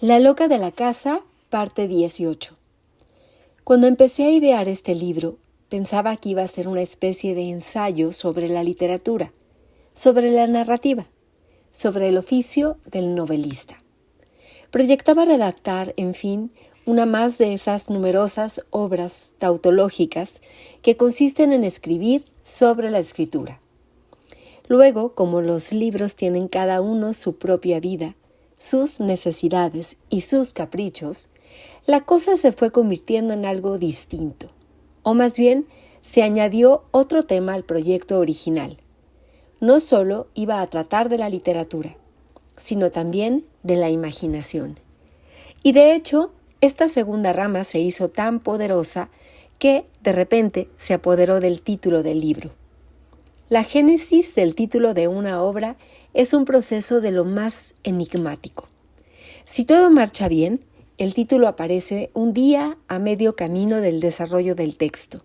La loca de la casa, parte 18. Cuando empecé a idear este libro, pensaba que iba a ser una especie de ensayo sobre la literatura, sobre la narrativa, sobre el oficio del novelista. Proyectaba redactar, en fin, una más de esas numerosas obras tautológicas que consisten en escribir sobre la escritura. Luego, como los libros tienen cada uno su propia vida, sus necesidades y sus caprichos, la cosa se fue convirtiendo en algo distinto, o más bien se añadió otro tema al proyecto original. No solo iba a tratar de la literatura, sino también de la imaginación. Y de hecho, esta segunda rama se hizo tan poderosa que, de repente, se apoderó del título del libro. La génesis del título de una obra es un proceso de lo más enigmático. Si todo marcha bien, el título aparece un día a medio camino del desarrollo del texto.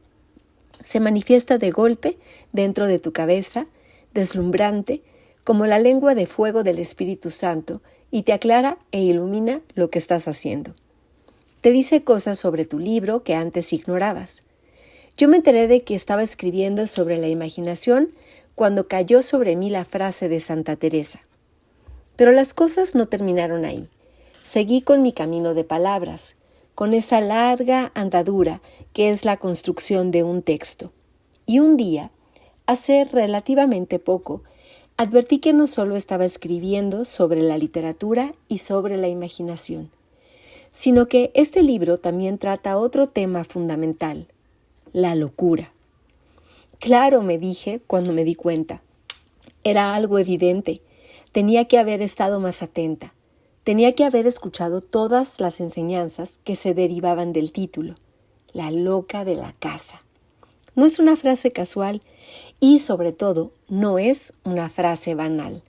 Se manifiesta de golpe dentro de tu cabeza, deslumbrante, como la lengua de fuego del Espíritu Santo, y te aclara e ilumina lo que estás haciendo. Te dice cosas sobre tu libro que antes ignorabas. Yo me enteré de que estaba escribiendo sobre la imaginación cuando cayó sobre mí la frase de Santa Teresa. Pero las cosas no terminaron ahí. Seguí con mi camino de palabras, con esa larga andadura que es la construcción de un texto. Y un día, hace relativamente poco, advertí que no solo estaba escribiendo sobre la literatura y sobre la imaginación, sino que este libro también trata otro tema fundamental, la locura. Claro, me dije cuando me di cuenta. Era algo evidente. Tenía que haber estado más atenta. Tenía que haber escuchado todas las enseñanzas que se derivaban del título, la loca de la casa. No es una frase casual y, sobre todo, no es una frase banal.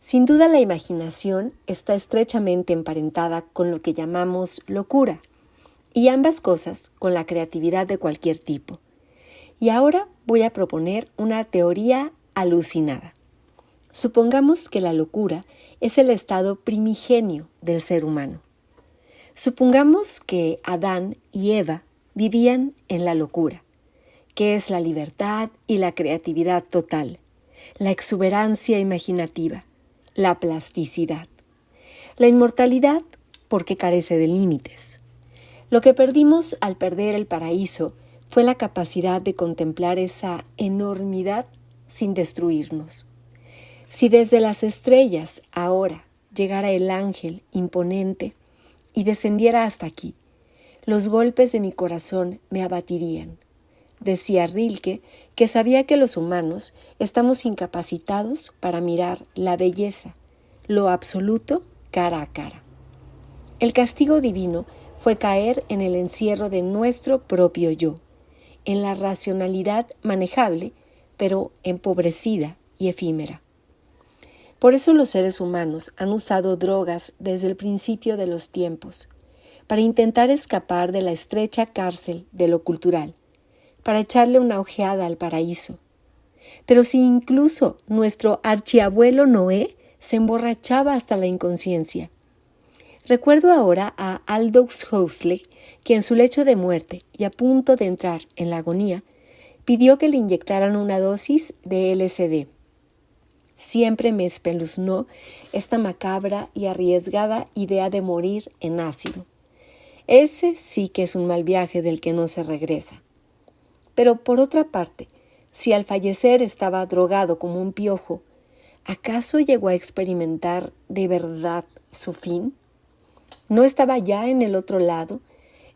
Sin duda, la imaginación está estrechamente emparentada con lo que llamamos locura, y ambas cosas con la creatividad de cualquier tipo. Y ahora voy a proponer una teoría alucinada. Supongamos que la locura es el estado primigenio del ser humano. Supongamos que Adán y Eva vivían en la locura, que es la libertad y la creatividad total, la exuberancia imaginativa, la plasticidad. La inmortalidad porque carece de límites. Lo que perdimos al perder el paraíso fue la capacidad de contemplar esa enormidad sin destruirnos. Si desde las estrellas ahora llegara el ángel imponente y descendiera hasta aquí, los golpes de mi corazón me abatirían. Decía Rilke que sabía que los humanos estamos incapacitados para mirar la belleza, lo absoluto, cara a cara. El castigo divino fue caer en el encierro de nuestro propio yo, en la racionalidad manejable, pero empobrecida y efímera. Por eso los seres humanos han usado drogas desde el principio de los tiempos, para intentar escapar de la estrecha cárcel de lo cultural, para echarle una ojeada al paraíso. Pero si incluso nuestro archiabuelo Noé se emborrachaba hasta la inconsciencia. Recuerdo ahora a Aldous Huxley, que en su lecho de muerte y a punto de entrar en la agonía, pidió que le inyectaran una dosis de LSD. Siempre me espeluznó esta macabra y arriesgada idea de morir en ácido. Ese sí que es un mal viaje del que no se regresa. Pero por otra parte, si al fallecer estaba drogado como un piojo, ¿acaso llegó a experimentar de verdad su fin? ¿No estaba ya en el otro lado,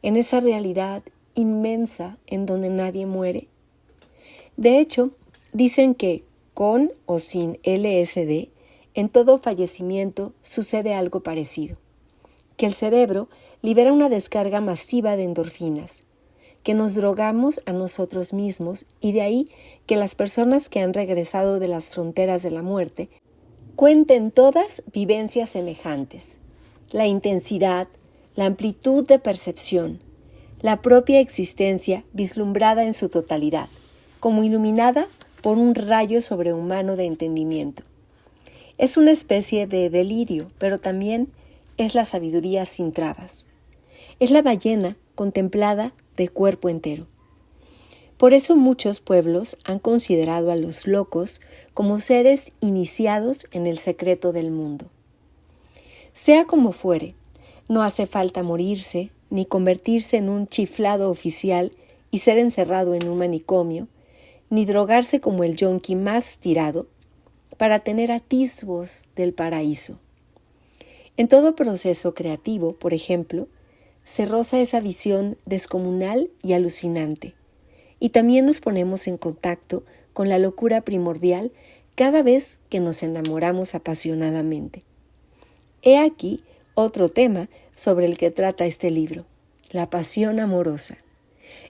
en esa realidad inmensa en donde nadie muere? De hecho, dicen que con o sin LSD, en todo fallecimiento sucede algo parecido, que el cerebro libera una descarga masiva de endorfinas, que nos drogamos a nosotros mismos y de ahí que las personas que han regresado de las fronteras de la muerte cuenten todas vivencias semejantes. La intensidad, la amplitud de percepción, la propia existencia vislumbrada en su totalidad, como iluminada por un rayo sobrehumano de entendimiento. Es una especie de delirio, pero también es la sabiduría sin trabas. Es la ballena contemplada de cuerpo entero. Por eso muchos pueblos han considerado a los locos como seres iniciados en el secreto del mundo. Sea como fuere, no hace falta morirse ni convertirse en un chiflado oficial y ser encerrado en un manicomio, ni drogarse como el yonki más tirado para tener atisbos del paraíso. En todo proceso creativo, por ejemplo, se roza esa visión descomunal y alucinante, y también nos ponemos en contacto con la locura primordial cada vez que nos enamoramos apasionadamente. He aquí otro tema sobre el que trata este libro, la pasión amorosa.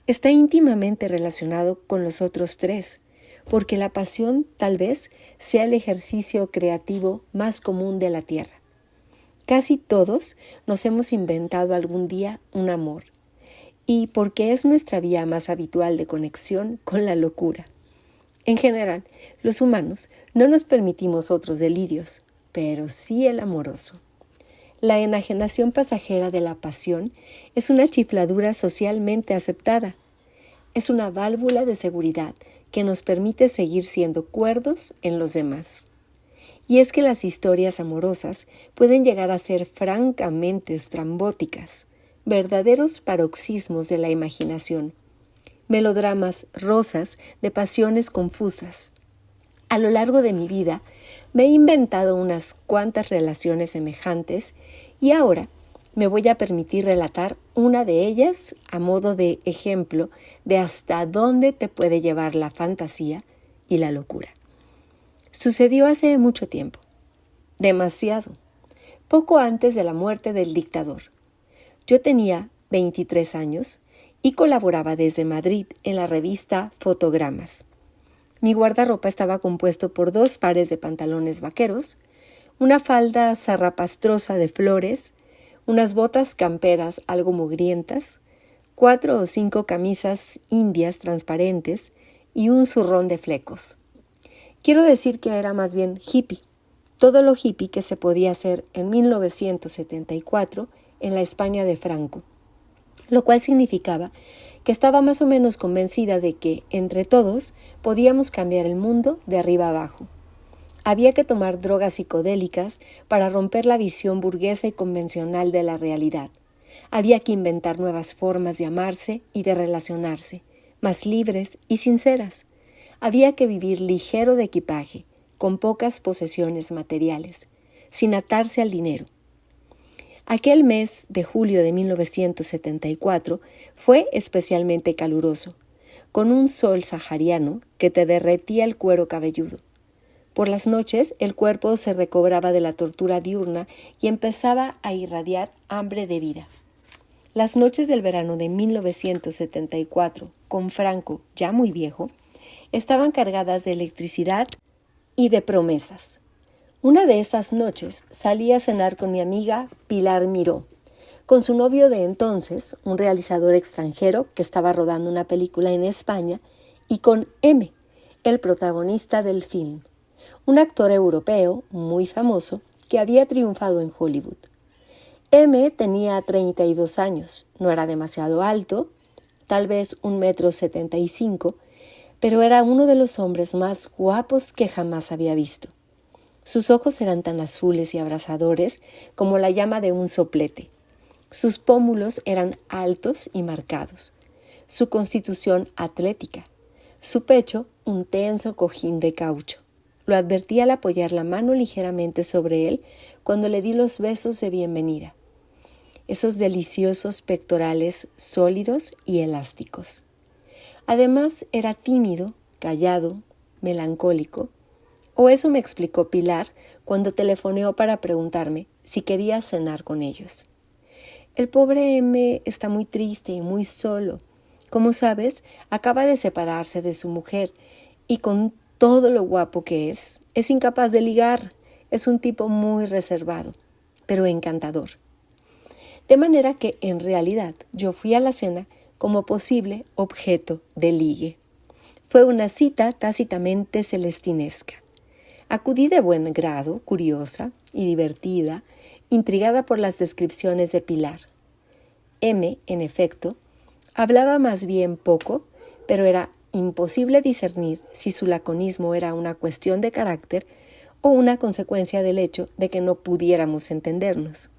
Está íntimamente relacionado con los otros tres, porque la pasión tal vez sea el ejercicio creativo más común de la tierra. Casi todos nos hemos inventado algún día un amor, y porque es nuestra vía más habitual de conexión con la locura. En general, los humanos no nos permitimos otros delirios, pero sí el amoroso. La enajenación pasajera de la pasión es una chifladura socialmente aceptada. Es una válvula de seguridad que nos permite seguir siendo cuerdos en los demás. Y es que las historias amorosas pueden llegar a ser francamente estrambóticas, verdaderos paroxismos de la imaginación, melodramas rosas de pasiones confusas. A lo largo de mi vida me he inventado unas cuantas relaciones semejantes y ahora me voy a permitir relatar una de ellas a modo de ejemplo de hasta dónde te puede llevar la fantasía y la locura. Sucedió hace mucho tiempo, demasiado, poco antes de la muerte del dictador. Yo tenía 23 años y colaboraba desde Madrid en la revista Fotogramas. Mi guardarropa estaba compuesto por 2 pares de pantalones vaqueros, una falda zarrapastrosa de flores, unas botas camperas algo mugrientas, 4 o 5 camisas indias transparentes y un zurrón de flecos. Quiero decir que era más bien hippie, todo lo hippie que se podía hacer en 1974 en la España de Franco, lo cual significaba que estaba más o menos convencida de que, entre todos, podíamos cambiar el mundo de arriba abajo. Había que tomar drogas psicodélicas para romper la visión burguesa y convencional de la realidad. Había que inventar nuevas formas de amarse y de relacionarse, más libres y sinceras. Había que vivir ligero de equipaje, con pocas posesiones materiales, sin atarse al dinero. Aquel mes de julio de 1974 fue especialmente caluroso, con un sol sahariano que te derretía el cuero cabelludo. Por las noches el cuerpo se recobraba de la tortura diurna y empezaba a irradiar hambre de vida. Las noches del verano de 1974, con Franco ya muy viejo, estaban cargadas de electricidad y de promesas. Una de esas noches salí a cenar con mi amiga Pilar Miró, con su novio de entonces, un realizador extranjero que estaba rodando una película en España, y con M, el protagonista del film, un actor europeo muy famoso que había triunfado en Hollywood. M tenía 32 años, no era demasiado alto, tal vez 1,75 m, pero era uno de los hombres más guapos que jamás había visto. Sus ojos eran tan azules y abrasadores como la llama de un soplete. Sus pómulos eran altos y marcados, su constitución atlética, su pecho un tenso cojín de caucho. Lo advertí al apoyar la mano ligeramente sobre él cuando le di los besos de bienvenida. Esos deliciosos pectorales sólidos y elásticos. Además era tímido, callado, melancólico, o eso me explicó Pilar cuando telefoneó para preguntarme si quería cenar con ellos. El pobre M está muy triste y muy solo. Como sabes, acaba de separarse de su mujer y con todo lo guapo que es incapaz de ligar. Es un tipo muy reservado, pero encantador. De manera que, en realidad, yo fui a la cena como posible objeto de ligue. Fue una cita tácitamente celestinesca. Acudí de buen grado, curiosa y divertida, intrigada por las descripciones de Pilar. M, en efecto, hablaba más bien poco, pero era imposible discernir si su laconismo era una cuestión de carácter o una consecuencia del hecho de que no pudiéramos entendernos,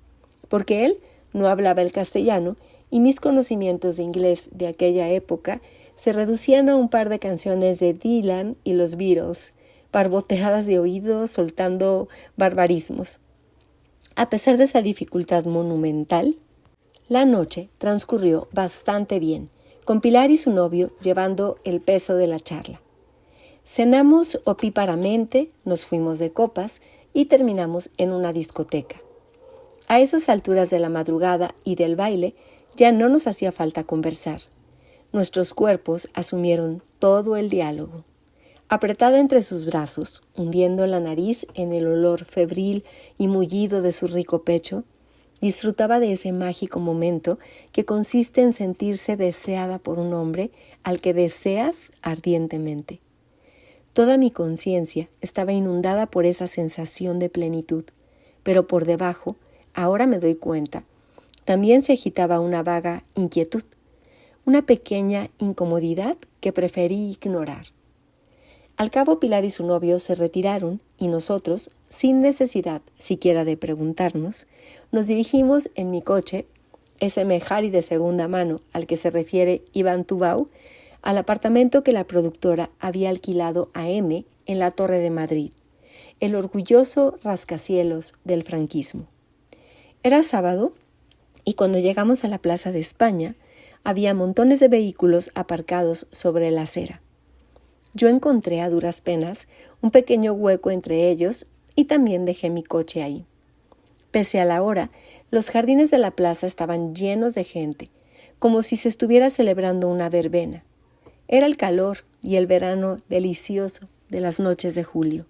porque él no hablaba el castellano y mis conocimientos de inglés de aquella época se reducían a un par de canciones de Dylan y los Beatles, barboteadas de oído soltando barbarismos. A pesar de esa dificultad monumental, la noche transcurrió bastante bien, con Pilar y su novio llevando el peso de la charla. Cenamos opíparamente, nos fuimos de copas y terminamos en una discoteca. A esas alturas de la madrugada y del baile ya no nos hacía falta conversar. Nuestros cuerpos asumieron todo el diálogo. Apretada entre sus brazos, hundiendo la nariz en el olor febril y mullido de su rico pecho, disfrutaba de ese mágico momento que consiste en sentirse deseada por un hombre al que deseas ardientemente. Toda mi conciencia estaba inundada por esa sensación de plenitud, pero por debajo, ahora me doy cuenta, también se agitaba una vaga inquietud, una pequeña incomodidad que preferí ignorar. Al cabo Pilar y su novio se retiraron y nosotros, sin necesidad siquiera de preguntarnos, nos dirigimos en mi coche, ese Mejari de segunda mano al que se refiere Iván Tubau, al apartamento que la productora había alquilado a M en la Torre de Madrid, el orgulloso rascacielos del franquismo. Era sábado y cuando llegamos a la Plaza de España había montones de vehículos aparcados sobre la acera. Yo encontré a duras penas un pequeño hueco entre ellos y también dejé mi coche ahí. Pese a la hora, los jardines de la plaza estaban llenos de gente, como si se estuviera celebrando una verbena. Era el calor y el verano delicioso de las noches de julio.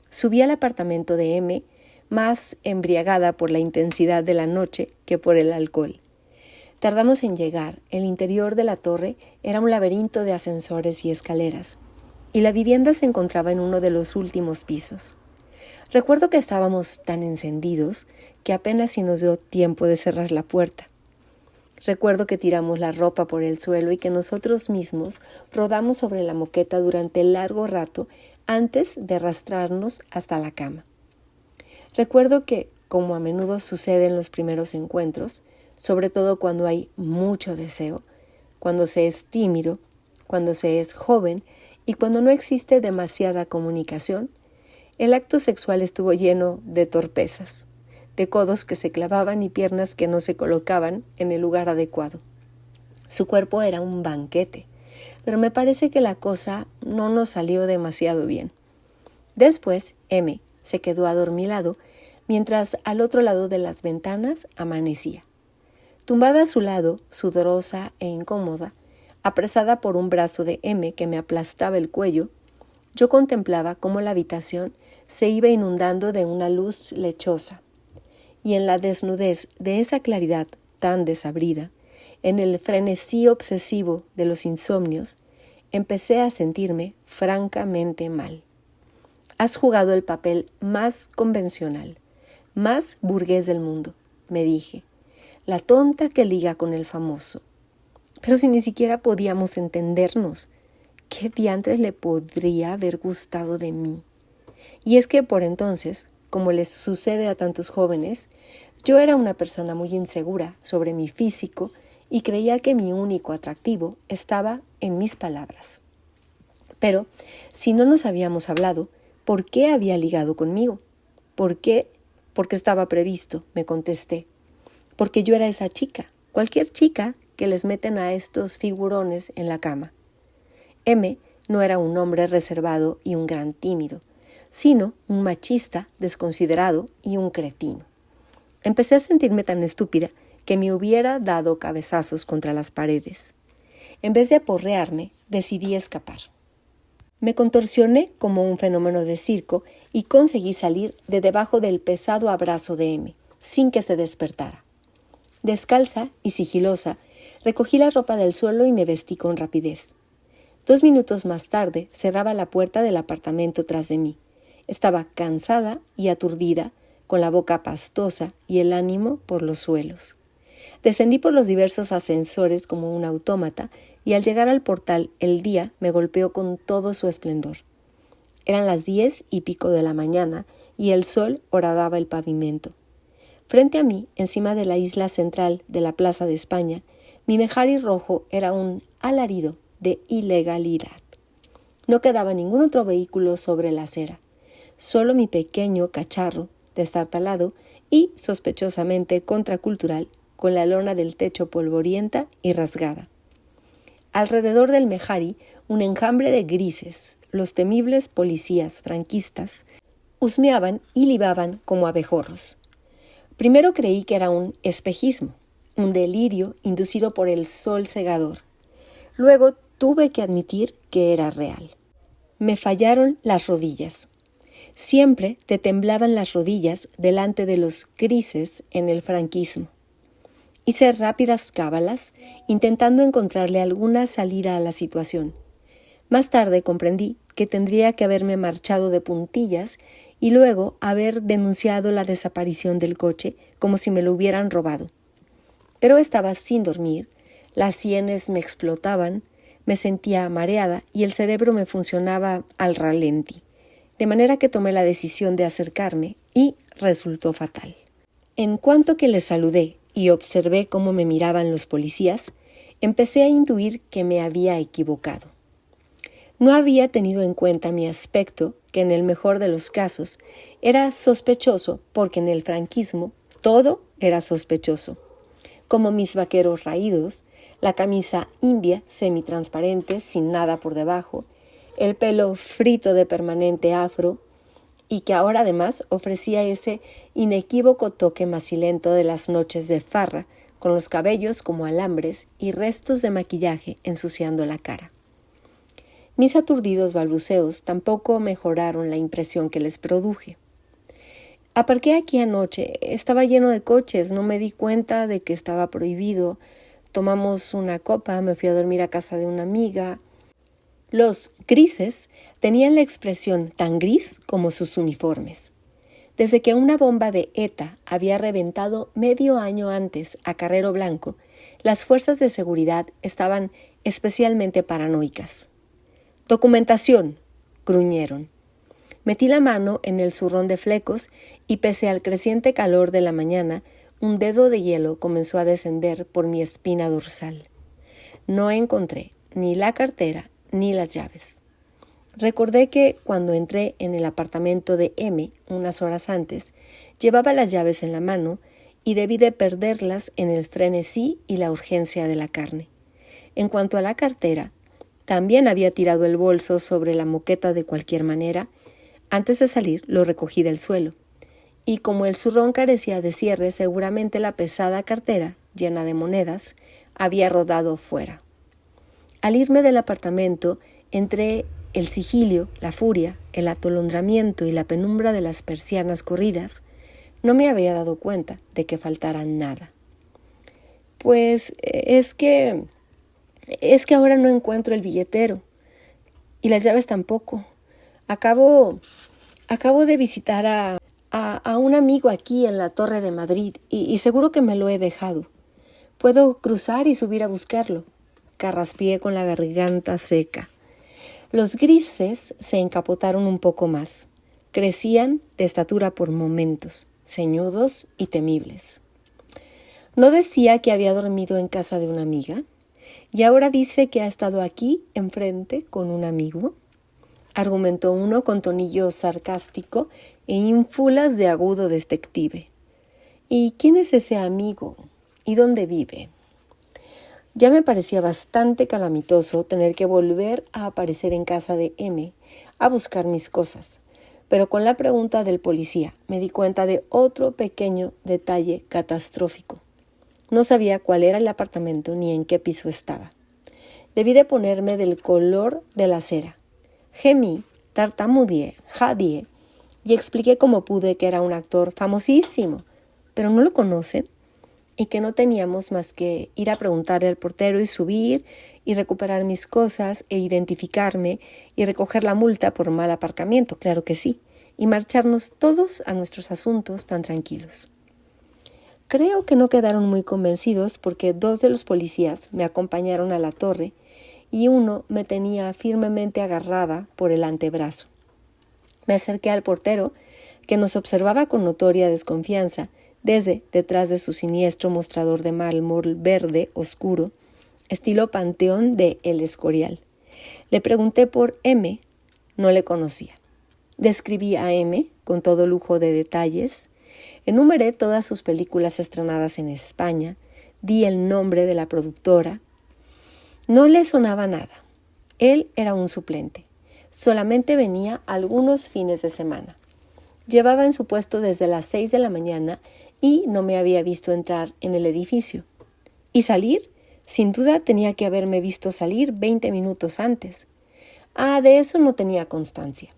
Subí al apartamento de M, más embriagada por la intensidad de la noche que por el alcohol. Tardamos en llegar. El interior de la torre era un laberinto de ascensores y escaleras, y la vivienda se encontraba en uno de los últimos pisos. Recuerdo que estábamos tan encendidos que apenas si nos dio tiempo de cerrar la puerta. Recuerdo que tiramos la ropa por el suelo y que nosotros mismos rodamos sobre la moqueta durante largo rato antes de arrastrarnos hasta la cama. Recuerdo que, como a menudo sucede en los primeros encuentros, sobre todo cuando hay mucho deseo, cuando se es tímido, cuando se es joven y cuando no existe demasiada comunicación, el acto sexual estuvo lleno de torpezas, de codos que se clavaban y piernas que no se colocaban en el lugar adecuado. Su cuerpo era un banquete, pero me parece que la cosa no nos salió demasiado bien. Después, M se quedó adormilado, mientras al otro lado de las ventanas amanecía. Tumbada a su lado, sudorosa e incómoda, apresada por un brazo de M que me aplastaba el cuello, yo contemplaba cómo la habitación se iba inundando de una luz lechosa, y en la desnudez de esa claridad tan desabrida, en el frenesí obsesivo de los insomnios, empecé a sentirme francamente mal. Has jugado el papel más convencional, más burgués del mundo, me dije, la tonta que liga con el famoso. Pero si ni siquiera podíamos entendernos, ¿qué diantres le podría haber gustado de mí? Y es que por entonces, como les sucede a tantos jóvenes, yo era una persona muy insegura sobre mi físico y creía que mi único atractivo estaba en mis palabras. Pero, si no nos habíamos hablado, ¿por qué había ligado conmigo? ¿Por qué? Porque estaba previsto, me contesté. Porque yo era esa chica, cualquier chica que les meten a estos figurones en la cama. M no era un hombre reservado y un gran tímido, sino un machista desconsiderado y un cretino. Empecé a sentirme tan estúpida que me hubiera dado cabezazos contra las paredes. En vez de aporrearme, decidí escapar. Me contorsioné como un fenómeno de circo y conseguí salir de debajo del pesado abrazo de M, sin que se despertara. Descalza y sigilosa, recogí la ropa del suelo y me vestí con rapidez. 2 minutos más tarde cerraba la puerta del apartamento tras de mí. Estaba cansada y aturdida, con la boca pastosa y el ánimo por los suelos. Descendí por los diversos ascensores como un autómata y al llegar al portal el día me golpeó con todo su esplendor. Eran las 10:00 de la mañana y el sol horadaba el pavimento. Frente a mí, encima de la isla central de la Plaza de España, mi Mejari rojo era un alarido de ilegalidad. No quedaba ningún otro vehículo sobre la acera, solo mi pequeño cacharro, destartalado y sospechosamente contracultural, con la lona del techo polvorienta y rasgada. Alrededor del Mejari, un enjambre de grises, los temibles policías franquistas, husmeaban y libaban como abejorros. Primero creí que era un espejismo, un delirio inducido por el sol cegador. Luego tuve que admitir que era real. Me fallaron las rodillas. Siempre te temblaban las rodillas delante de los grises en el franquismo. Hice rápidas cábalas, intentando encontrarle alguna salida a la situación. Más tarde comprendí que tendría que haberme marchado de puntillas y luego haber denunciado la desaparición del coche como si me lo hubieran robado. Pero estaba sin dormir, las sienes me explotaban, me sentía mareada y el cerebro me funcionaba al ralentí, de manera que tomé la decisión de acercarme y resultó fatal. En cuanto que les saludé y observé cómo me miraban los policías, empecé a intuir que me había equivocado. No había tenido en cuenta mi aspecto, que en el mejor de los casos era sospechoso porque en el franquismo todo era sospechoso, como mis vaqueros raídos, la camisa india semitransparente sin nada por debajo, el pelo frito de permanente afro y que ahora además ofrecía ese inequívoco toque macilento de las noches de farra, con los cabellos como alambres y restos de maquillaje ensuciando la cara. Mis aturdidos balbuceos tampoco mejoraron la impresión que les produje. Aparqué aquí anoche, estaba lleno de coches, no me di cuenta de que estaba prohibido. Tomamos una copa, me fui a dormir a casa de una amiga. Los grises tenían la expresión tan gris como sus uniformes. Desde que una bomba de ETA había reventado medio año antes a Carrero Blanco, las fuerzas de seguridad estaban especialmente paranoicas. «Documentación», gruñeron. Metí la mano en el zurrón de flecos y pese al creciente calor de la mañana, un dedo de hielo comenzó a descender por mi espina dorsal. No encontré ni la cartera ni las llaves. Recordé que cuando entré en el apartamento de M unas horas antes, llevaba las llaves en la mano y debí de perderlas en el frenesí y la urgencia de la carne. En cuanto a la cartera, también había tirado el bolso sobre la moqueta de cualquier manera. Antes de salir lo recogí del suelo. Y como el zurrón carecía de cierre, seguramente la pesada cartera, llena de monedas, había rodado fuera. Al irme del apartamento, entre el sigilio, la furia, el atolondramiento y la penumbra de las persianas corridas, no me había dado cuenta de que faltara nada. Pues es que ahora no encuentro el billetero y las llaves tampoco. Acabo de visitar a un amigo aquí en la Torre de Madrid y seguro que me lo he dejado. Puedo cruzar y subir a buscarlo. Carraspié con la garganta seca. Los grises se encapotaron un poco más. Crecían de estatura por momentos, ceñudos y temibles. ¿No decía que había dormido en casa de una amiga? ¿Y ahora dice que ha estado aquí, enfrente, con un amigo? Argumentó uno con tonillo sarcástico e ínfulas de agudo detective. ¿Y quién es ese amigo? ¿Y dónde vive? Ya me parecía bastante calamitoso tener que volver a aparecer en casa de M a buscar mis cosas, pero con la pregunta del policía me di cuenta de otro pequeño detalle catastrófico. No sabía cuál era el apartamento ni en qué piso estaba. Debí de ponerme del color de la cera. Gemí, tartamudeé, jadeé y expliqué como pude que era un actor famosísimo, pero no lo conocen y que no teníamos más que ir a preguntarle al portero y subir y recuperar mis cosas e identificarme y recoger la multa por mal aparcamiento, claro que sí, y marcharnos todos a nuestros asuntos tan tranquilos. Creo que no quedaron muy convencidos porque 2 de los policías me acompañaron a la torre y uno me tenía firmemente agarrada por el antebrazo. Me acerqué al portero, que nos observaba con notoria desconfianza desde detrás de su siniestro mostrador de mármol verde oscuro, estilo panteón de El Escorial. Le pregunté por M, no le conocía. Describí a M con todo lujo de detalles, enumeré todas sus películas estrenadas en España, di el nombre de la productora. No le sonaba nada. Él era un suplente. Solamente venía algunos fines de semana. Llevaba en su puesto desde las 6 de la mañana y no me había visto entrar en el edificio. ¿Y salir? Sin duda tenía que haberme visto salir 20 minutos antes. De eso no tenía constancia.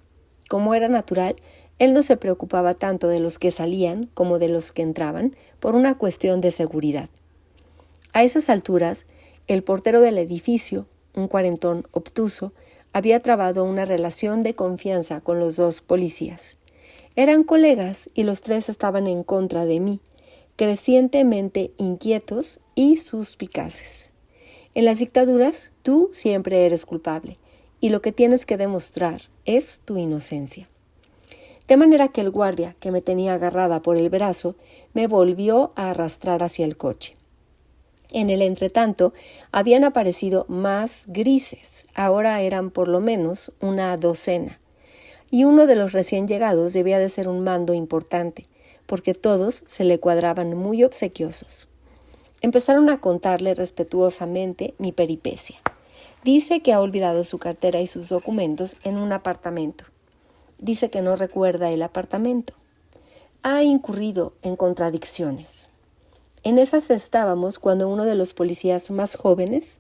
Como era natural, él no se preocupaba tanto de los que salían como de los que entraban por una cuestión de seguridad. A esas alturas, el portero del edificio, un cuarentón obtuso, había trabado una relación de confianza con los 2 policías. Eran colegas y los 3 estaban en contra de mí, crecientemente inquietos y suspicaces. En las dictaduras, tú siempre eres culpable, y lo que tienes que demostrar es tu inocencia. De manera que el guardia, que me tenía agarrada por el brazo, me volvió a arrastrar hacia el coche. En el entretanto, habían aparecido más grises, ahora eran por lo menos una docena, y uno de los recién llegados debía de ser un mando importante, porque todos se le cuadraban muy obsequiosos. Empezaron a contarle respetuosamente mi peripecia. Dice que ha olvidado su cartera y sus documentos en un apartamento. Dice que no recuerda el apartamento. Ha incurrido en contradicciones. En esas estábamos cuando uno de los policías más jóvenes,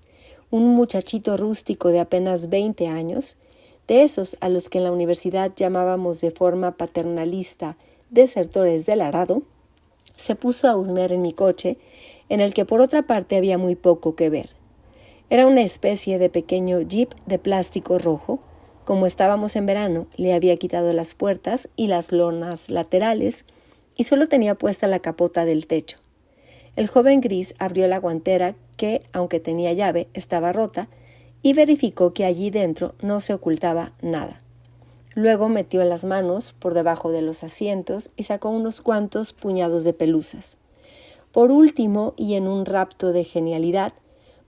un muchachito rústico de apenas 20 años, de esos a los que en la universidad llamábamos de forma paternalista desertores del arado, se puso a husmear en mi coche, en el que por otra parte había muy poco que ver. Era una especie de pequeño jeep de plástico rojo. Como estábamos en verano, le había quitado las puertas y las lonas laterales y solo tenía puesta la capota del techo. El joven gris abrió la guantera que, aunque tenía llave, estaba rota y verificó que allí dentro no se ocultaba nada. Luego metió las manos por debajo de los asientos y sacó unos cuantos puñados de pelusas. Por último, y en un rapto de genialidad,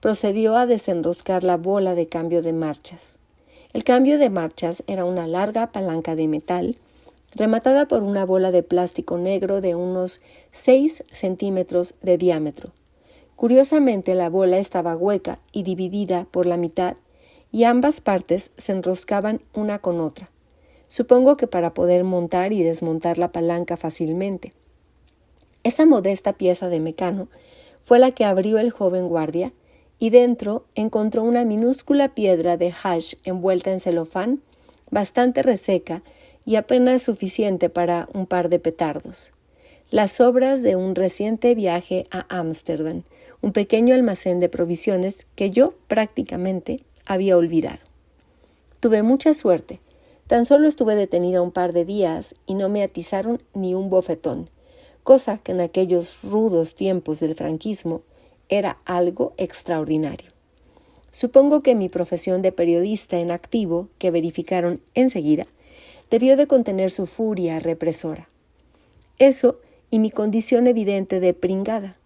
procedió a desenroscar la bola de cambio de marchas. El cambio de marchas era una larga palanca de metal, rematada por una bola de plástico negro de unos 6 centímetros de diámetro. Curiosamente, la bola estaba hueca y dividida por la mitad, y ambas partes se enroscaban una con otra. Supongo que para poder montar y desmontar la palanca fácilmente. Esa modesta pieza de mecano fue la que abrió el joven guardia, y dentro encontró una minúscula piedra de hash envuelta en celofán, bastante reseca y apenas suficiente para un par de petardos. Las sobras de un reciente viaje a Ámsterdam, un pequeño almacén de provisiones que yo prácticamente había olvidado. Tuve mucha suerte. Tan solo estuve detenida un par de días y no me atizaron ni un bofetón, cosa que en aquellos rudos tiempos del franquismo era algo extraordinario. Supongo que mi profesión de periodista en activo, que verificaron enseguida, debió de contener su furia represora. Eso y mi condición evidente de pringada,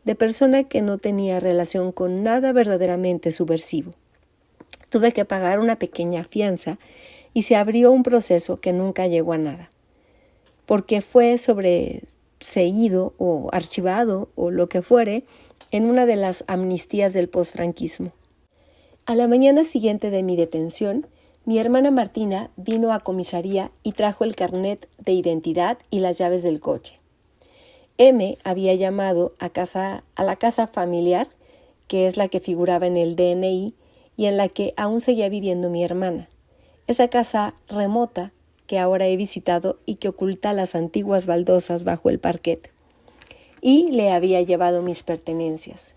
de persona que no tenía relación con nada verdaderamente subversivo. Tuve que pagar una pequeña fianza y se abrió un proceso que nunca llegó a nada, porque fue sobreseído o archivado o lo que fuere en una de las amnistías del posfranquismo. A la mañana siguiente de mi detención, mi hermana Martina vino a comisaría y trajo el carnet de identidad y las llaves del coche. M había llamado a la casa familiar, que es la que figuraba en el DNI y en la que aún seguía viviendo mi hermana. Esa casa remota que ahora he visitado y que oculta las antiguas baldosas bajo el parquet. Y le había llevado mis pertenencias.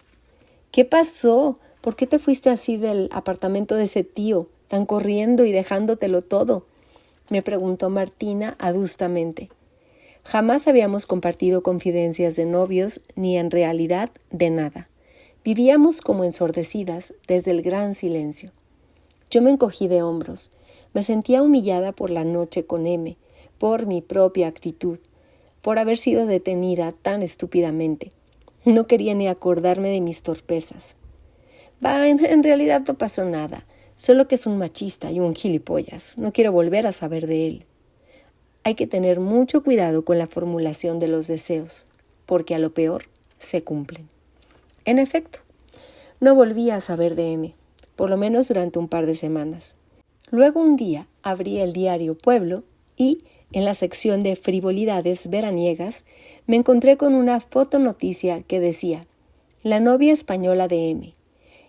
¿Qué pasó? ¿Por qué te fuiste así del apartamento de ese tío, tan corriendo y dejándotelo todo? me preguntó Martina adustamente. Jamás habíamos compartido confidencias de novios ni en realidad de nada. Vivíamos como ensordecidas desde el gran silencio. Yo me encogí de hombros. Me sentía humillada por la noche con M, por mi propia actitud, por haber sido detenida tan estúpidamente. No quería ni acordarme de mis torpezas. En realidad no pasó nada, solo que es un machista y un gilipollas. No quiero volver a saber de él. Hay que tener mucho cuidado con la formulación de los deseos, porque a lo peor se cumplen. En efecto, no volví a saber de M, por lo menos durante un par de semanas. Luego un día abrí el diario Pueblo y, en la sección de frivolidades veraniegas, me encontré con una fotonoticia que decía «La novia española de M»,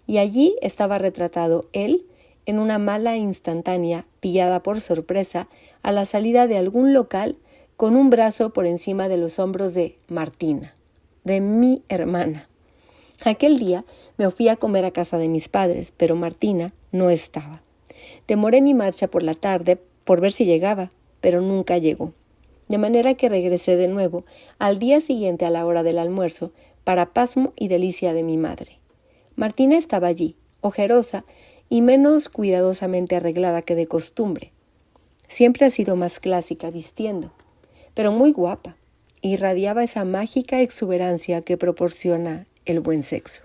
y allí estaba retratado él en una mala instantánea pillada por sorpresa a la salida de algún local con un brazo por encima de los hombros de Martina, de mi hermana. Aquel día me fui a comer a casa de mis padres, pero Martina no estaba. Demoré mi marcha por la tarde por ver si llegaba, pero nunca llegó. De manera que regresé de nuevo al día siguiente a la hora del almuerzo, para pasmo y delicia de mi madre. Martina estaba allí, ojerosa y menos cuidadosamente arreglada que de costumbre. Siempre ha sido más clásica vistiendo, pero muy guapa. Irradiaba esa mágica exuberancia que proporciona el buen sexo.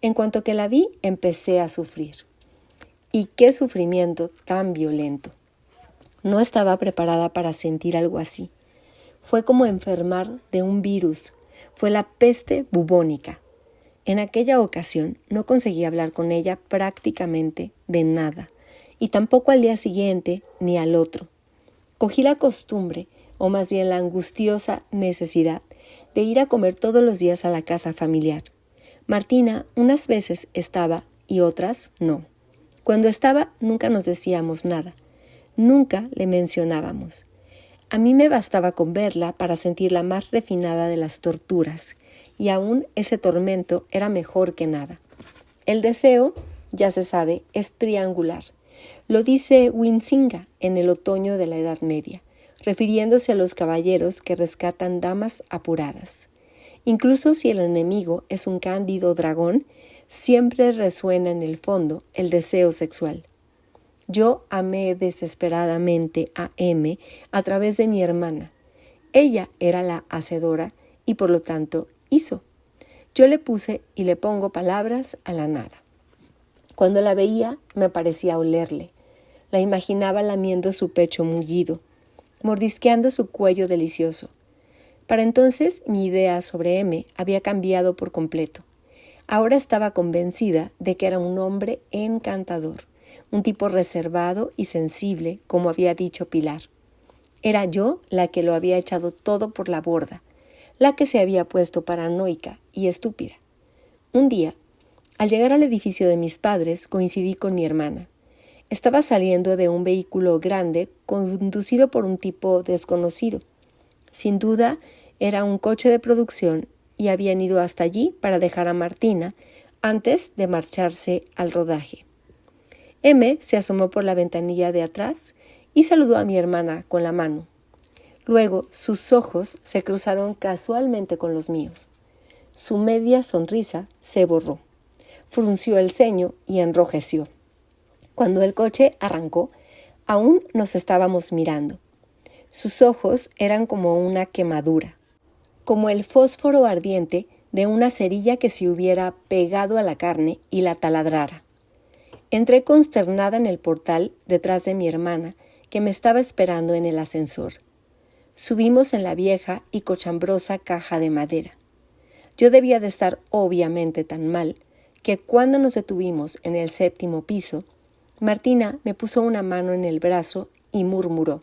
En cuanto que la vi, empecé a sufrir. Y qué sufrimiento tan violento. No estaba preparada para sentir algo así. Fue como enfermar de un virus. Fue la peste bubónica. En aquella ocasión no conseguí hablar con ella prácticamente de nada, y tampoco al día siguiente ni al otro. Cogí la costumbre, o más bien la angustiosa necesidad, de ir a comer todos los días a la casa familiar. Martina unas veces estaba y otras no. Cuando estaba nunca nos decíamos nada, nunca le mencionábamos. A mí me bastaba con verla para sentir la más refinada de las torturas, y aún ese tormento era mejor que nada. El deseo, ya se sabe, es triangular. Lo dice Huizinga en el otoño de la Edad Media, refiriéndose a los caballeros que rescatan damas apuradas. Incluso si el enemigo es un cándido dragón, siempre resuena en el fondo el deseo sexual. Yo amé desesperadamente a M a través de mi hermana. Ella era la hacedora y por lo tanto hizo. Yo le puse y le pongo palabras a la nada. Cuando la veía me parecía olerle. La imaginaba lamiendo su pecho mullido, mordisqueando su cuello delicioso. Para entonces mi idea sobre M había cambiado por completo. Ahora estaba convencida de que era un hombre encantador, un tipo reservado y sensible, como había dicho Pilar. Era yo la que lo había echado todo por la borda, la que se había puesto paranoica y estúpida. Un día, al llegar al edificio de mis padres, coincidí con mi hermana. Estaba saliendo de un vehículo grande conducido por un tipo desconocido. Sin duda, era un coche de producción y habían ido hasta allí para dejar a Martina antes de marcharse al rodaje. M se asomó por la ventanilla de atrás y saludó a mi hermana con la mano. Luego sus ojos se cruzaron casualmente con los míos. Su media sonrisa se borró. Frunció el ceño y enrojeció. Cuando el coche arrancó, aún nos estábamos mirando. Sus ojos eran como una quemadura, como el fósforo ardiente de una cerilla que se hubiera pegado a la carne y la taladrara. Entré consternada en el portal detrás de mi hermana, que me estaba esperando en el ascensor. Subimos en la vieja y cochambrosa caja de madera. Yo debía de estar obviamente tan mal que cuando nos detuvimos en el 7º piso, Martina me puso una mano en el brazo y murmuró: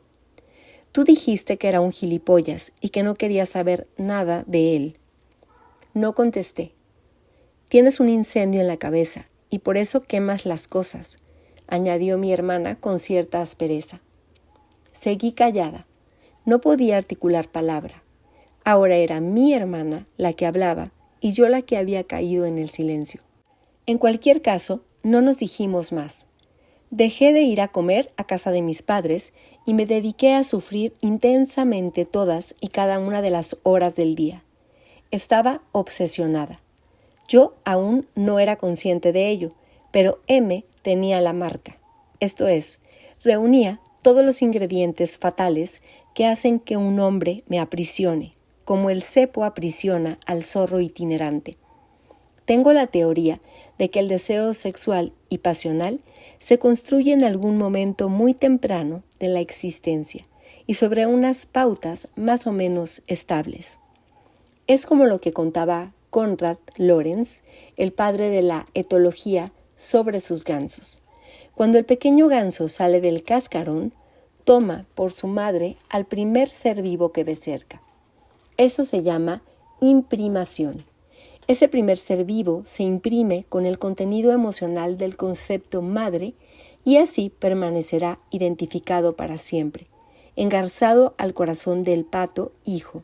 «Tú dijiste que era un gilipollas y que no querías saber nada de él». No contesté. «Tienes un incendio en la cabeza y por eso quemas las cosas», añadió mi hermana con cierta aspereza. Seguí callada. No podía articular palabra. Ahora era mi hermana la que hablaba y yo la que había caído en el silencio. En cualquier caso, no nos dijimos más. Dejé de ir a comer a casa de mis padres y me dediqué a sufrir intensamente todas y cada una de las horas del día. Estaba obsesionada. Yo aún no era consciente de ello, pero M tenía la marca. Esto es, reunía todos los ingredientes fatales que hacen que un hombre me aprisione, como el cepo aprisiona al zorro itinerante. Tengo la teoría de que el deseo sexual y pasional se construye en algún momento muy temprano de la existencia y sobre unas pautas más o menos estables. Es como lo que contaba Konrad Lorenz, el padre de la etología, sobre sus gansos. Cuando el pequeño ganso sale del cascarón, toma por su madre al primer ser vivo que ve cerca. Eso se llama imprimación. Ese primer ser vivo se imprime con el contenido emocional del concepto madre y así permanecerá identificado para siempre, engarzado al corazón del pato hijo.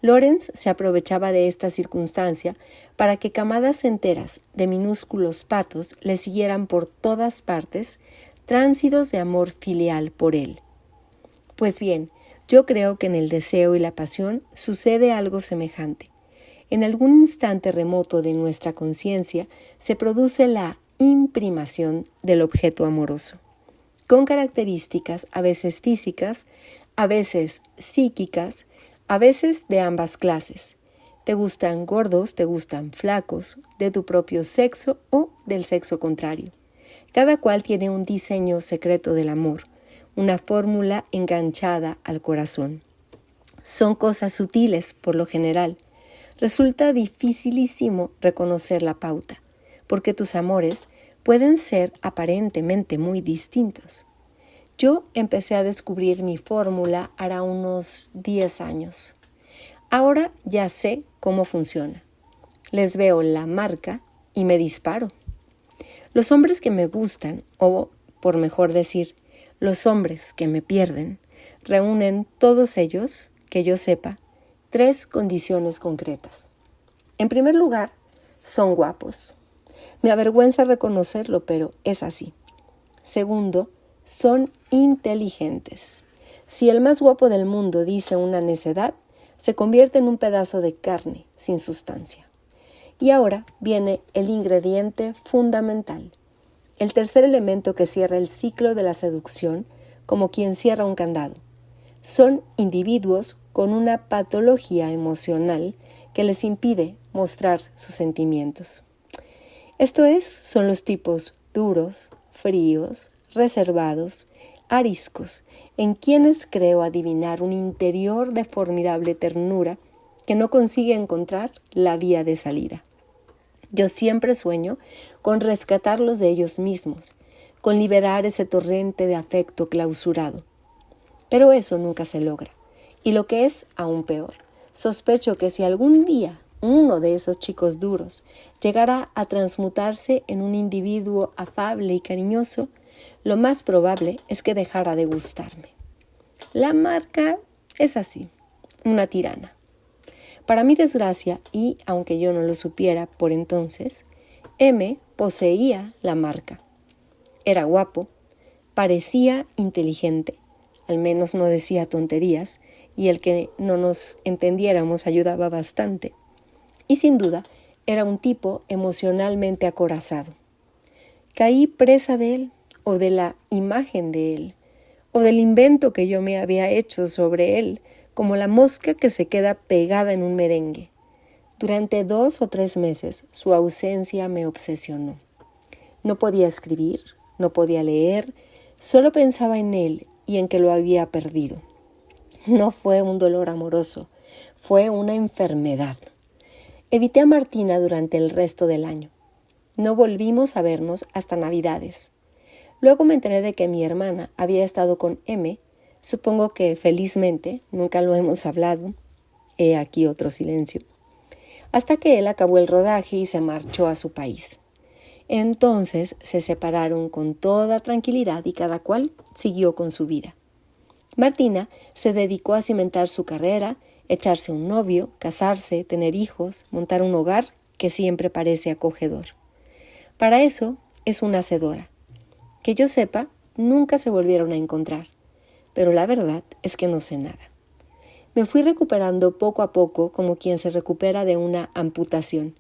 Lorenz se aprovechaba de esta circunstancia para que camadas enteras de minúsculos patos le siguieran por todas partes, tránsidos de amor filial por él. Pues bien, yo creo que en el deseo y la pasión sucede algo semejante. En algún instante remoto de nuestra conciencia se produce la imprimación del objeto amoroso, con características a veces físicas, a veces psíquicas, a veces de ambas clases. Te gustan gordos, te gustan flacos, de tu propio sexo o del sexo contrario. Cada cual tiene un diseño secreto del amor, una fórmula enganchada al corazón. Son cosas sutiles, por lo general. Resulta dificilísimo reconocer la pauta, porque tus amores pueden ser aparentemente muy distintos. Yo empecé a descubrir mi fórmula hará unos 10 años. Ahora ya sé cómo funciona. Les veo la marca y me disparo. Los hombres que me gustan, o por mejor decir, los hombres que me pierden, reúnen todos ellos, que yo sepa, 3 condiciones concretas. En primer lugar, son guapos. Me avergüenza reconocerlo, pero es así. Segundo, son inteligentes. Si el más guapo del mundo dice una necedad, se convierte en un pedazo de carne sin sustancia. Y ahora viene el ingrediente fundamental, el tercer elemento que cierra el ciclo de la seducción, como quien cierra un candado. Son individuos con una patología emocional que les impide mostrar sus sentimientos. Esto es, son los tipos duros, fríos, reservados, ariscos, en quienes creo adivinar un interior de formidable ternura que no consigue encontrar la vía de salida. Yo siempre sueño con rescatarlos de ellos mismos, con liberar ese torrente de afecto clausurado. Pero eso nunca se logra. Y lo que es aún peor, sospecho que si algún día uno de esos chicos duros llegara a transmutarse en un individuo afable y cariñoso, lo más probable es que dejara de gustarme. La marca es así, una tirana. Para mi desgracia, y aunque yo no lo supiera por entonces, M poseía la marca. Era guapo, parecía inteligente, al menos no decía tonterías, y el que no nos entendiéramos ayudaba bastante. Y sin duda, era un tipo emocionalmente acorazado. Caí presa de él, o de la imagen de él, o del invento que yo me había hecho sobre él, como la mosca que se queda pegada en un merengue. Durante 2 o 3 meses su ausencia me obsesionó. No podía escribir, no podía leer, solo pensaba en él y en que lo había perdido. No fue un dolor amoroso, fue una enfermedad. Evité a Martina durante el resto del año. No volvimos a vernos hasta Navidades. Luego me enteré de que mi hermana había estado con M. Supongo que felizmente nunca lo hemos hablado. He aquí otro silencio. Hasta que él acabó el rodaje y se marchó a su país. Entonces se separaron con toda tranquilidad y cada cual siguió con su vida. Martina se dedicó a cimentar su carrera, echarse un novio, casarse, tener hijos, montar un hogar que siempre parece acogedor. Para eso es una hacedora. Que yo sepa, nunca se volvieron a encontrar. pero la verdad es que no sé nada. Me fui recuperando poco a poco como quien se recupera de una amputación.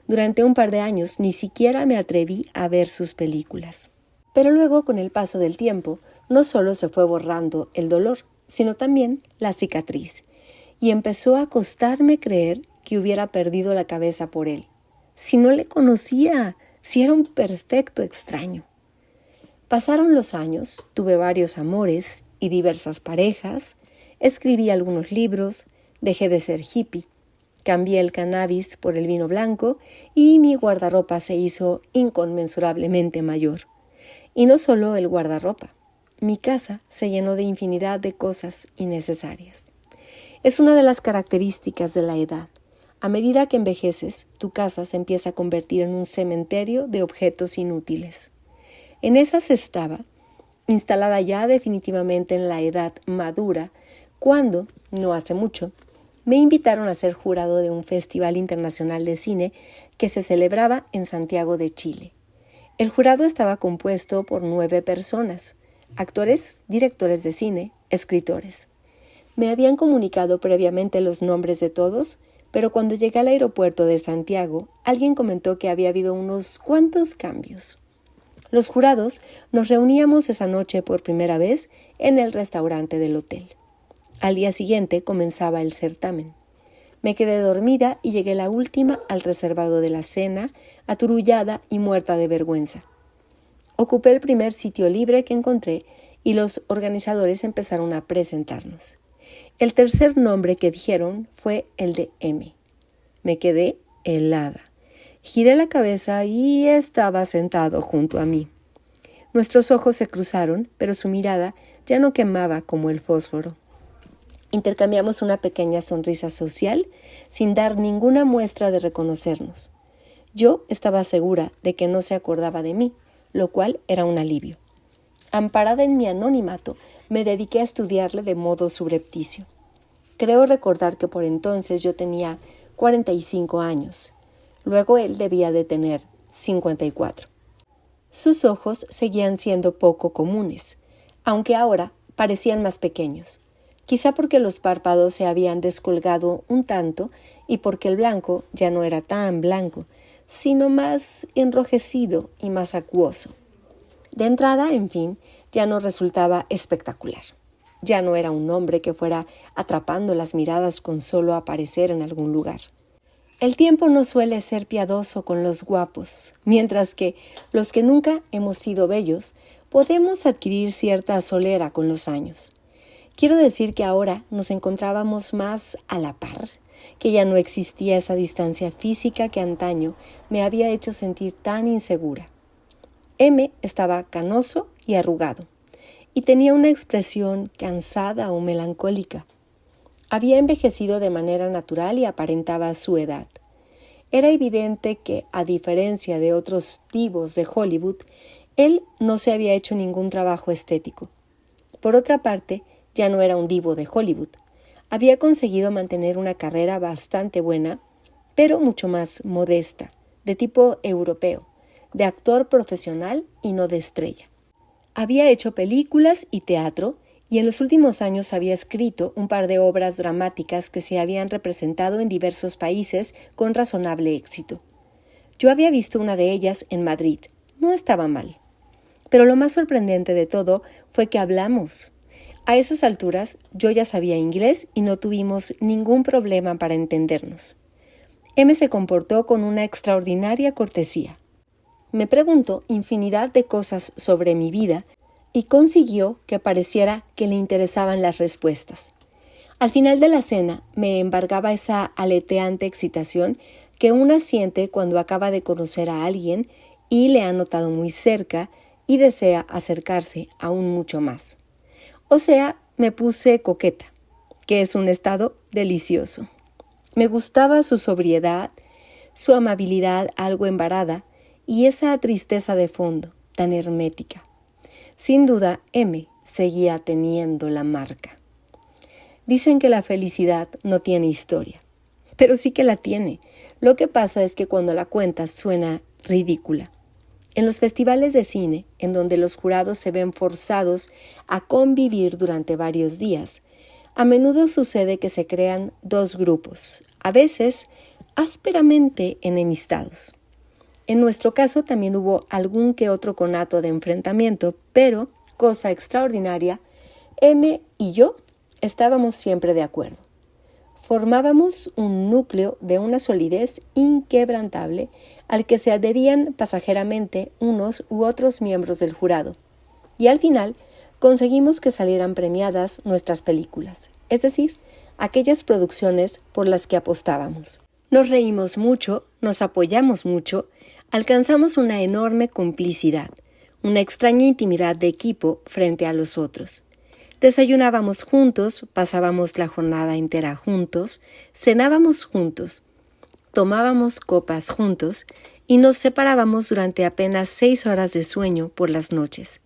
Durante un par de años ni siquiera me atreví a ver sus películas. Pero luego, con el paso del tiempo, no solo se fue borrando el dolor, sino también la cicatriz, y empezó a costarme creer que hubiera perdido la cabeza por él. Si no le conocía, si era un perfecto extraño. Pasaron los años, tuve varios amores y diversas parejas, escribí algunos libros, dejé de ser hippie, cambié el cannabis por el vino blanco y mi guardarropa se hizo inconmensurablemente mayor. Y no solo el guardarropa, mi casa se llenó de infinidad de cosas innecesarias. Es una de las características de la edad. A medida que envejeces, tu casa se empieza a convertir en un cementerio de objetos inútiles. En esas estaba, instalada ya definitivamente en la edad madura, cuando, no hace mucho, me invitaron a ser jurado de un festival internacional de cine que se celebraba en Santiago de Chile. El jurado estaba compuesto por 9 personas, actores, directores de cine, escritores. Me habían comunicado previamente los nombres de todos, pero cuando llegué al aeropuerto de Santiago, alguien comentó que había habido unos cuantos cambios. Los jurados nos reuníamos esa noche por primera vez en el restaurante del hotel. Al día siguiente comenzaba el certamen. Me quedé dormida y llegué la última al reservado de la cena, aturullada y muerta de vergüenza. Ocupé el primer sitio libre que encontré y los organizadores empezaron a presentarnos. El tercer nombre que dijeron fue el de M. Me quedé helada. Giré la cabeza y estaba sentado junto a mí. Nuestros ojos se cruzaron, pero su mirada ya no quemaba como el fósforo. Intercambiamos una pequeña sonrisa social sin dar ninguna muestra de reconocernos. Yo estaba segura de que no se acordaba de mí, lo cual era un alivio. Amparada en mi anonimato, me dediqué a estudiarle de modo subrepticio. Creo recordar que por entonces yo tenía 45 años. Luego él debía de tener 54. Sus ojos seguían siendo poco comunes, aunque ahora parecían más pequeños. Quizá porque los párpados se habían descolgado un tanto y porque el blanco ya no era tan blanco, sino más enrojecido y más acuoso. De entrada, en fin, ya no resultaba espectacular. Ya no era un hombre que fuera atrapando las miradas con solo aparecer en algún lugar. El tiempo no suele ser piadoso con los guapos, mientras que los que nunca hemos sido bellos podemos adquirir cierta solera con los años. Quiero decir que ahora nos encontrábamos más a la par, que ya no existía esa distancia física que antaño me había hecho sentir tan insegura. M estaba canoso y arrugado, y tenía una expresión cansada o melancólica. Había envejecido de manera natural y aparentaba su edad. Era evidente que, a diferencia de otros divos de Hollywood, él no se había hecho ningún trabajo estético. Por otra parte, ya no era un divo de Hollywood. Había conseguido mantener una carrera bastante buena, pero mucho más modesta, de tipo europeo, de actor profesional y no de estrella. Había hecho películas y teatro, y en los últimos años había escrito un par de obras dramáticas que se habían representado en diversos países con razonable éxito. Yo había visto una de ellas en Madrid. No estaba mal. Pero lo más sorprendente de todo fue que hablamos. A esas alturas yo ya sabía inglés y no tuvimos ningún problema para entendernos. M se comportó con una extraordinaria cortesía. Me preguntó infinidad de cosas sobre mi vida y consiguió que pareciera que le interesaban las respuestas. Al final de la cena me embargaba esa aleteante excitación que una siente cuando acaba de conocer a alguien y le ha notado muy cerca y desea acercarse aún mucho más. O sea, me puse coqueta, que es un estado delicioso. Me gustaba su sobriedad, su amabilidad algo embarada y esa tristeza de fondo, tan hermética. Sin duda, M seguía teniendo la marca. Dicen que la felicidad no tiene historia, pero sí que la tiene. Lo que pasa es que cuando la cuentas suena ridícula. En los festivales de cine, en donde los jurados se ven forzados a convivir durante varios días, a menudo sucede que se crean dos grupos, a veces ásperamente enemistados. En nuestro caso también hubo algún que otro conato de enfrentamiento, pero, cosa extraordinaria, M y yo estábamos siempre de acuerdo. Formábamos un núcleo de una solidez inquebrantable al que se adherían pasajeramente unos u otros miembros del jurado. Y al final conseguimos que salieran premiadas nuestras películas, es decir, aquellas producciones por las que apostábamos. Nos reímos mucho, nos apoyamos mucho, alcanzamos una enorme complicidad, una extraña intimidad de equipo frente a los otros. Desayunábamos juntos, pasábamos la jornada entera juntos, cenábamos juntos, tomábamos copas juntos y nos separábamos durante apenas 6 horas de sueño por las noches.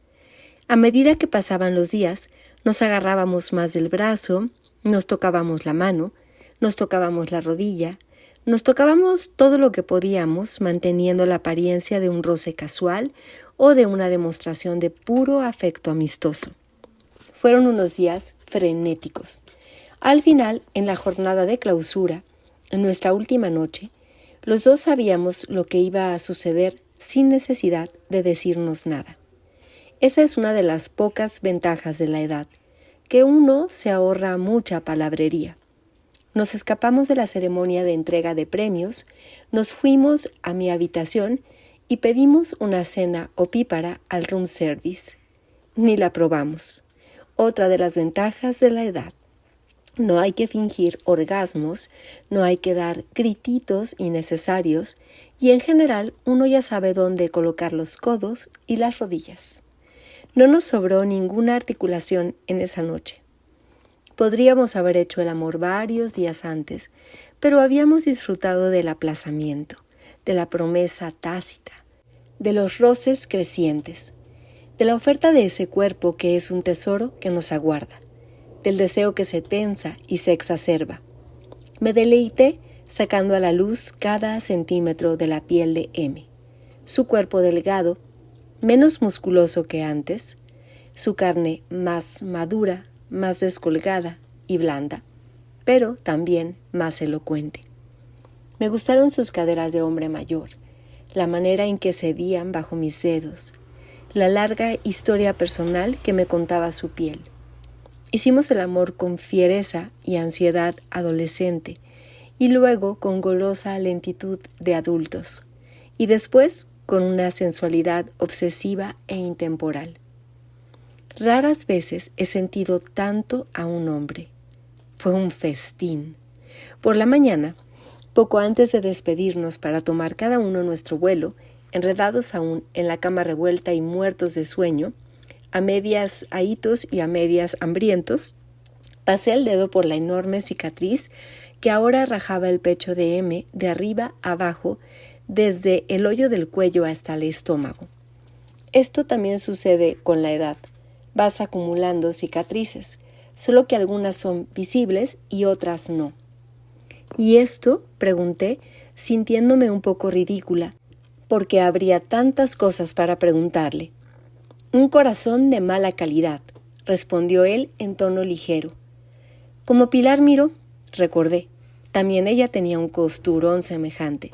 A medida que pasaban los días, nos agarrábamos más del brazo, nos tocábamos la mano, nos tocábamos la rodilla, nos tocábamos todo lo que podíamos, manteniendo la apariencia de un roce casual o de una demostración de puro afecto amistoso. Fueron unos días frenéticos. Al final, en la jornada de clausura, en nuestra última noche, los dos sabíamos lo que iba a suceder sin necesidad de decirnos nada. Esa es una de las pocas ventajas de la edad, que uno se ahorra mucha palabrería. Nos escapamos de la ceremonia de entrega de premios, nos fuimos a mi habitación y pedimos una cena opípara al room service. Ni la probamos. Otra de las ventajas de la edad. No hay que fingir orgasmos, no hay que dar grititos innecesarios y en general uno ya sabe dónde colocar los codos y las rodillas. No nos sobró ninguna articulación en esa noche. Podríamos haber hecho el amor varios días antes, pero habíamos disfrutado del aplazamiento, de la promesa tácita, de los roces crecientes, de la oferta de ese cuerpo que es un tesoro que nos aguarda, del deseo que se tensa y se exacerba. Me deleité sacando a la luz cada centímetro de la piel de M, su cuerpo delgado, menos musculoso que antes, su carne más madura, más descolgada y blanda, pero también más elocuente. Me gustaron sus caderas de hombre mayor, la manera en que cedían bajo mis dedos, la larga historia personal que me contaba su piel. Hicimos el amor con fiereza y ansiedad adolescente, y luego con golosa lentitud de adultos, y después con una sensualidad obsesiva e intemporal. Raras veces he sentido tanto a un hombre. Fue un festín. Por la mañana, poco antes de despedirnos para tomar cada uno nuestro vuelo, enredados aún en la cama revuelta y muertos de sueño, a medias ahitos y a medias hambrientos, pasé el dedo por la enorme cicatriz que ahora rajaba el pecho de M de arriba a abajo, desde el hoyo del cuello hasta el estómago. Esto también sucede con la edad. Vas acumulando cicatrices, solo que algunas son visibles y otras no. ¿Y esto?, pregunté, sintiéndome un poco ridícula, porque habría tantas cosas para preguntarle. Un corazón de mala calidad, respondió él en tono ligero. Como Pilar Miró, recordé, también ella tenía un costurón semejante.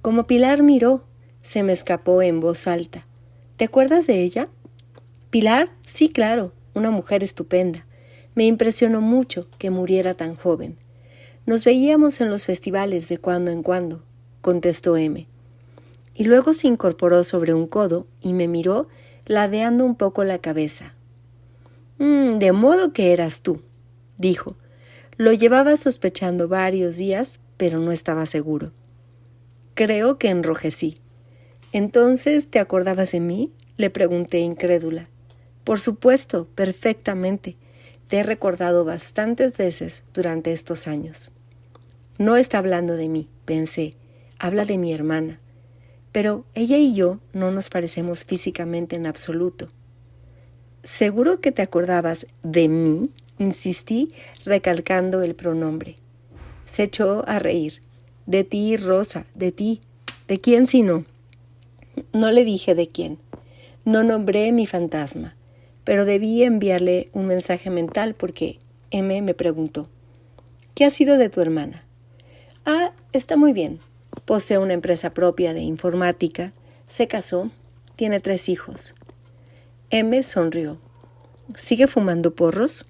Como Pilar Miró, se me escapó en voz alta. ¿Te acuerdas de ella? Pilar, sí, claro, una mujer estupenda. Me impresionó mucho que muriera tan joven. Nos veíamos en los festivales de cuando en cuando, contestó M. Y luego se incorporó sobre un codo y me miró ladeando un poco la cabeza. De modo que eras tú, dijo. Lo llevaba sospechando varios días, pero no estaba seguro. Creo que enrojecí. ¿Entonces te acordabas de mí?, le pregunté incrédula. Por supuesto, perfectamente. Te he recordado bastantes veces durante estos años. No está hablando de mí, pensé. Habla de mi hermana. Pero ella y yo no nos parecemos físicamente en absoluto. ¿Seguro que te acordabas de mí?, insistí, recalcando el pronombre. Se echó a reír. De ti, Rosa, de ti. ¿De quién sino? No le dije de quién. No nombré mi fantasma, pero debí enviarle un mensaje mental porque M me preguntó: ¿qué ha sido de tu hermana? Ah, está muy bien. Posee una empresa propia de informática, se casó, tiene 3 hijos. M sonrió. ¿Sigue fumando porros?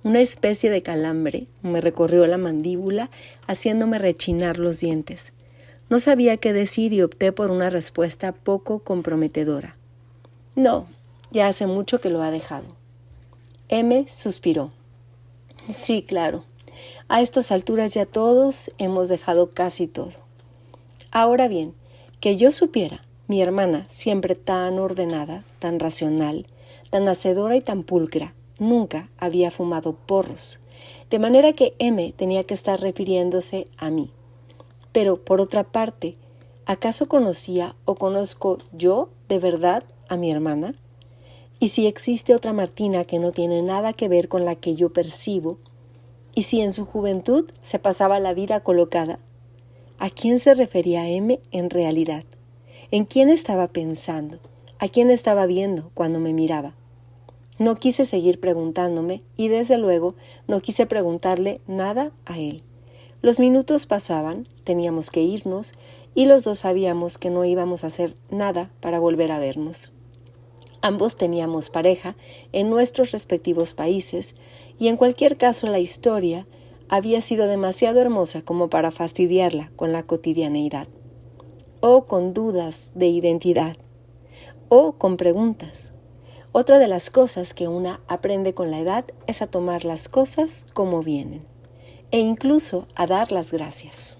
Una especie de calambre me recorrió la mandíbula, haciéndome rechinar los dientes. No sabía qué decir y opté por una respuesta poco comprometedora. No, ya hace mucho que lo ha dejado. M suspiró. Sí, claro. A estas alturas ya todos hemos dejado casi todo. Ahora bien, que yo supiera, mi hermana, siempre tan ordenada, tan racional, tan hacedora y tan pulcra, nunca había fumado porros, de manera que M tenía que estar refiriéndose a mí. Pero, por otra parte, ¿acaso conocía o conozco yo, de verdad, a mi hermana? ¿Y si existe otra Martina que no tiene nada que ver con la que yo percibo? ¿Y si en su juventud se pasaba la vida colocada? ¿A quién se refería M en realidad? ¿En quién estaba pensando? ¿A quién estaba viendo cuando me miraba? No quise seguir preguntándome y desde luego no quise preguntarle nada a él. Los minutos pasaban, teníamos que irnos y los dos sabíamos que no íbamos a hacer nada para volver a vernos. Ambos teníamos pareja en nuestros respectivos países y en cualquier caso la historia había sido demasiado hermosa como para fastidiarla con la cotidianeidad, o con dudas de identidad, o con preguntas. Otra de las cosas que una aprende con la edad es a tomar las cosas como vienen, e incluso a dar las gracias.